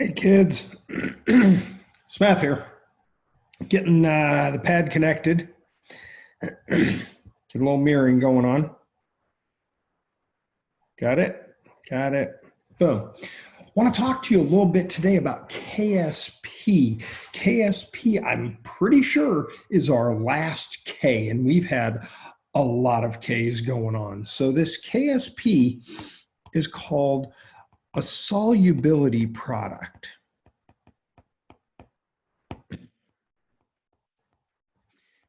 Hey kids, Smith here, getting the pad connected. Get a little mirroring going on. Got it? Got it. Boom. I want to talk to you a little bit today about KSP. KSP, I'm pretty sure, is our last K, and we've had a lot of Ks going on. So this KSP is called a solubility product.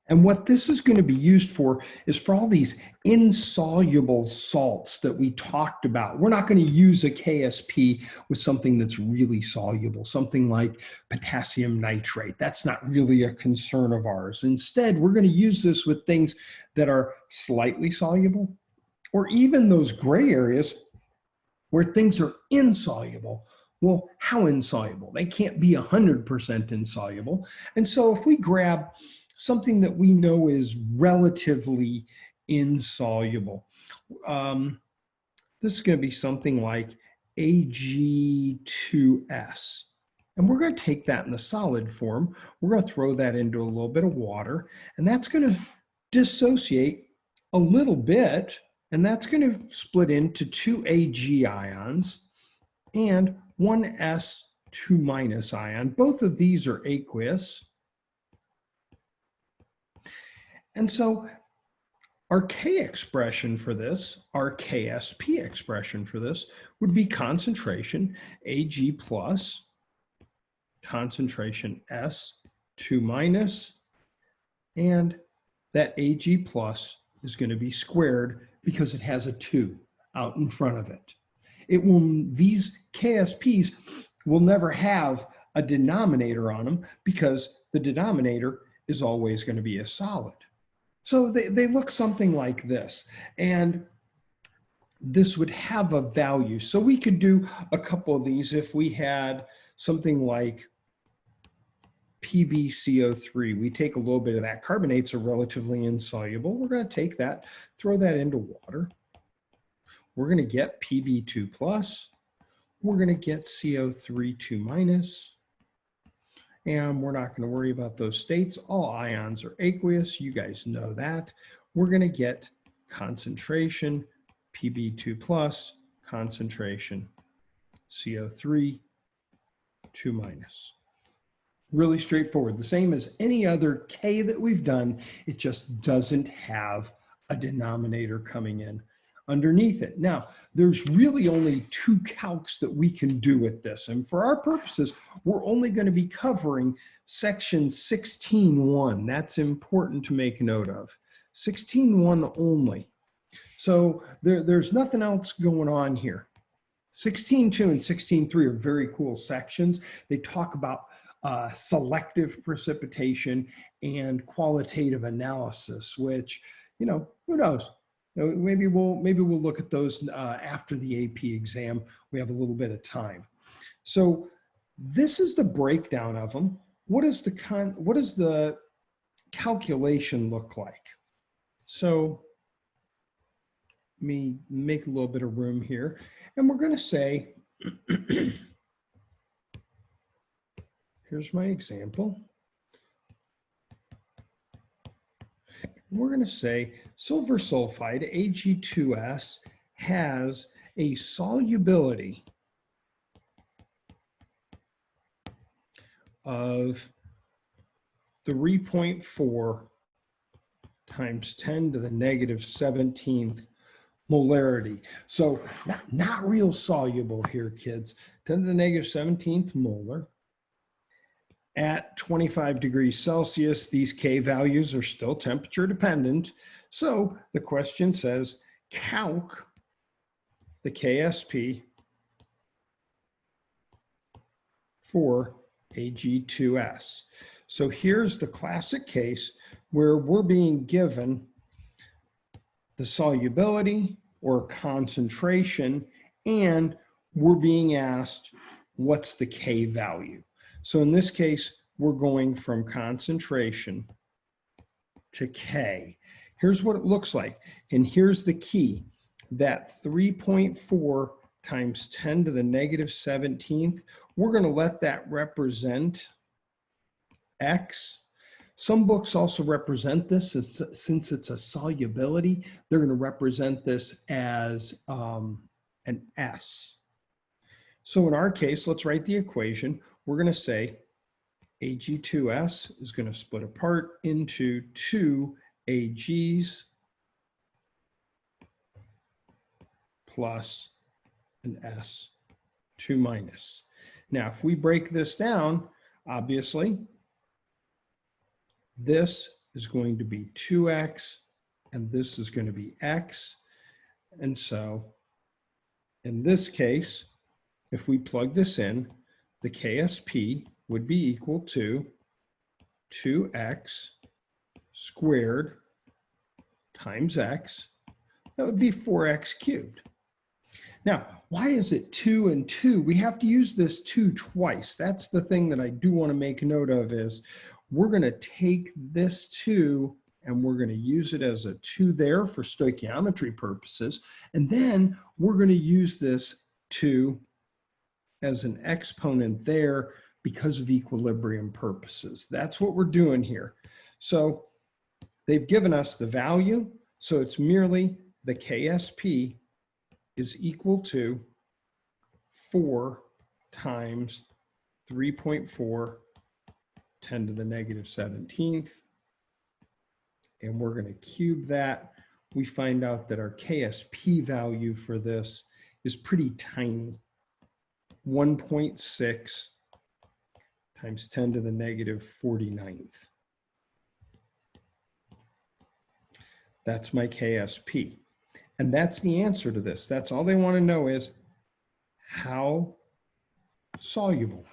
And what this is going to be used for is for all these insoluble salts that we talked about. We're not going to use a KSP with something that's really soluble, something like potassium nitrate. That's not really a concern of ours. Instead, we're going to use this with things that are slightly soluble, or even those gray areas where things are insoluble. Well, how insoluble? They can't be 100% insoluble. And so if we grab something that we know is relatively insoluble, this is going to be something like Ag2S. And we're going to take that in the solid form. We're going to throw that into a little bit of water, and that's going to dissociate a little bit, and that's going to split into two Ag ions and one S2 minus ion. Both of these are aqueous. And so our K expression for this, our KSP expression for this, would be concentration Ag plus, concentration S2 minus, and that Ag plus is going to be squared because it has a 2 out in front of it. These KSPs will never have a denominator on them because the denominator is always going to be a solid. So they look something like this, and this would have a value. So we could do a couple of these if we had something like PbCO3. We take a little bit of that. Carbonates are relatively insoluble. We're going to take that, throw that into water. We're going to get Pb2 plus. We're going to get CO3 2 minus. And we're not going to worry about those states. All ions are aqueous. You guys know that. We're going to get concentration Pb2 plus, concentration CO3 2 minus. Really straightforward. The same as any other K that we've done. It just doesn't have a denominator coming in underneath it. Now, there's really only two calcs that we can do with this. And for our purposes, we're only going to be covering section 16.1. That's important to make note of. 16.1 only. So there's nothing else going on here. 16.2 and 16.3 are very cool sections. They talk about selective precipitation and qualitative analysis, which, you know, who knows? Maybe we'll look at those after the AP exam. We have a little bit of time. So this is the breakdown of them. What does the calculation look like? So let me make a little bit of room here, and we're going to say, here's my example. We're going to say silver sulfide, Ag2S, has a solubility of 3.4 times 10 to the negative 17th molarity. So not real soluble here, kids. 10 to the negative 17th molar. At 25 degrees Celsius, these K values are still temperature dependent. So the question says, calc the KSP for Ag2S. So here's the classic case where we're being given the solubility or concentration, and we're being asked, what's the K value? So in this case, we're going from concentration to K. Here's what it looks like. And here's the key. That 3.4 times 10 to the negative 17th. We're going to let that represent x. Some books also represent this as, since it's a solubility, they're going to represent this as an s. So in our case, let's write the equation. We're going to say Ag2S is going to split apart into 2 Ags plus an S2 minus. Now, if we break this down, obviously, this is going to be 2x, and this is going to be x. And so, in this case, if we plug this in, the Ksp would be equal to 2x squared times x. That would be 4x cubed. Now, why is it 2 and 2? We have to use this 2 twice. That's the thing that I do want to make note of is we're going to take this 2 and we're going to use it as a 2 there for stoichiometry purposes. And then we're going to use this 2 as an exponent there because of equilibrium purposes. That's what we're doing here. So they've given us the value. So it's merely the Ksp is equal to 4 times 3.4 10 to the negative 17th. And we're going to cube that. We find out that our Ksp value for this is pretty tiny. 1.6 times 10 to the negative 49th. That's my Ksp. And that's the answer to this. That's all they want to know is how soluble.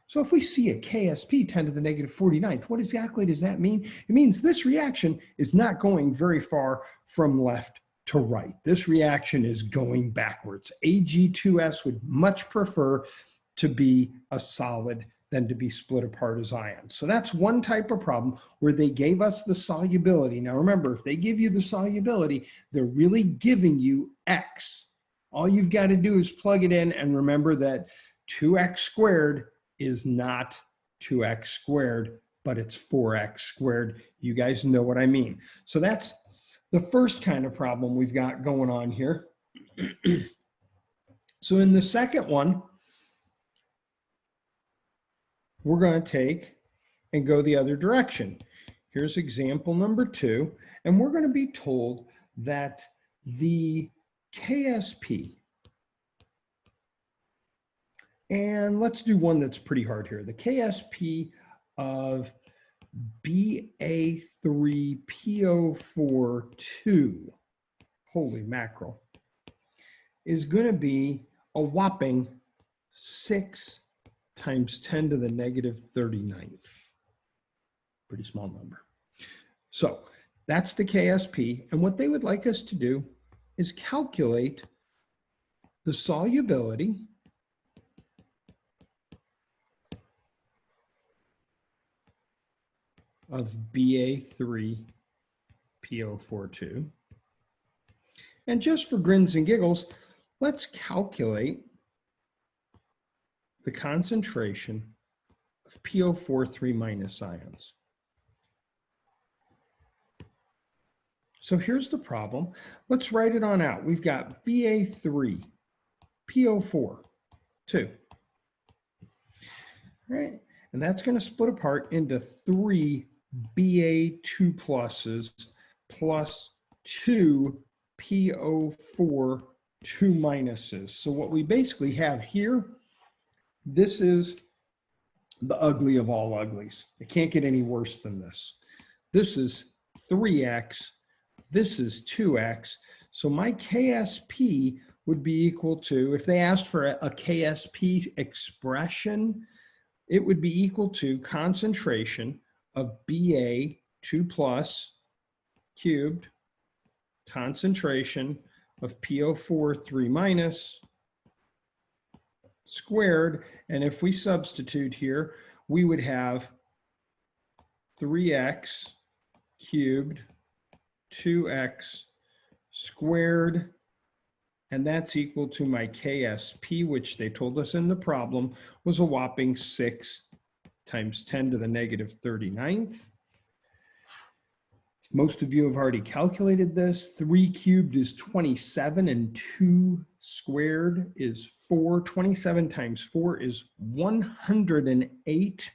So if we see a Ksp 10 to the negative 49th, what exactly does that mean? It means this reaction is not going very far from left to right. This reaction is going backwards. Ag2S would much prefer to be a solid than to be split apart as ions. So that's one type of problem where they gave us the solubility. Now remember, if they give you the solubility, they're really giving you X. All you've got to do is plug it in and remember that 2x squared is not 2x squared, but it's 4x squared. You guys know what I mean. So that's the first kind of problem we've got going on here. So in the second one, we're going to take and go the other direction. Here's example number 2, and we're going to be told that the Ksp, and let's do one that's pretty hard here. The Ksp of Ba3PO42, holy mackerel, is going to be a whopping 6 times 10 to the negative 39th. Pretty small number. So that's the Ksp. And what they would like us to do is calculate the solubility of Ba3PO42. And just for grins and giggles, let's calculate the concentration of PO43 minus ions. So here's the problem. Let's write it on out. We've got Ba3, PO4, 2. All right, and that's going to split apart into 3 Ba2 pluses plus 2 PO4 2 minuses. So what we basically have here, this is the ugly of all uglies. It can't get any worse than this. This is 3x. This is 2x. So my Ksp would be equal to, if they asked for a Ksp expression, it would be equal to concentration of Ba2 plus cubed, concentration of PO4 3 minus squared. And if we substitute here, we would have 3x cubed 2x squared And that's equal to my Ksp, which they told us in the problem was a whopping 6 times 10 to the negative 39th. Most of you have already calculated this. 3 cubed is 27 and 2 squared is 4. 27 times 4 is 108.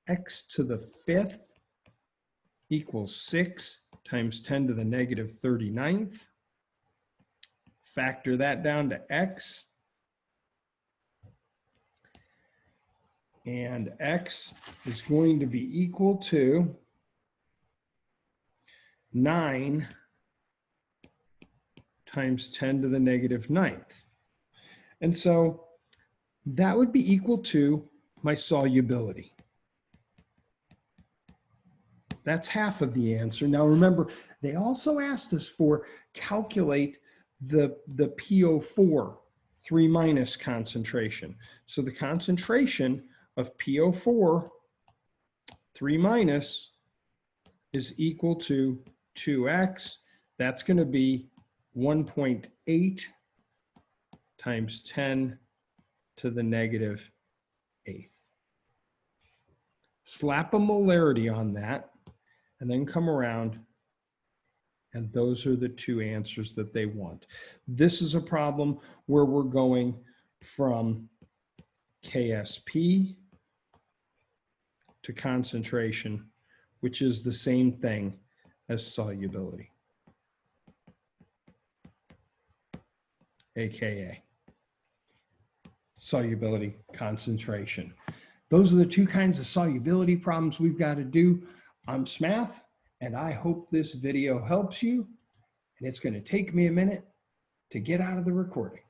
X to the 5th equals 6 times 10 to the negative 39th. Factor that down to x. And x is going to be equal to 9 times 10 to the negative 9th. And so that would be equal to my solubility. That's half of the answer. Now remember, they also asked us for calculate the PO4 3- concentration. So the concentration of PO4 3- is equal to 2x. That's going to be 1.8 times 10 to the negative 8th. Slap a molarity on that, and then come around, and those are the two answers that they want. This is a problem where we're going from Ksp to concentration, which is the same thing as solubility, aka solubility, concentration. Those are the two kinds of solubility problems we've got to do. I'm Smath, and I hope this video helps you, and it's going to take me a minute to get out of the recording.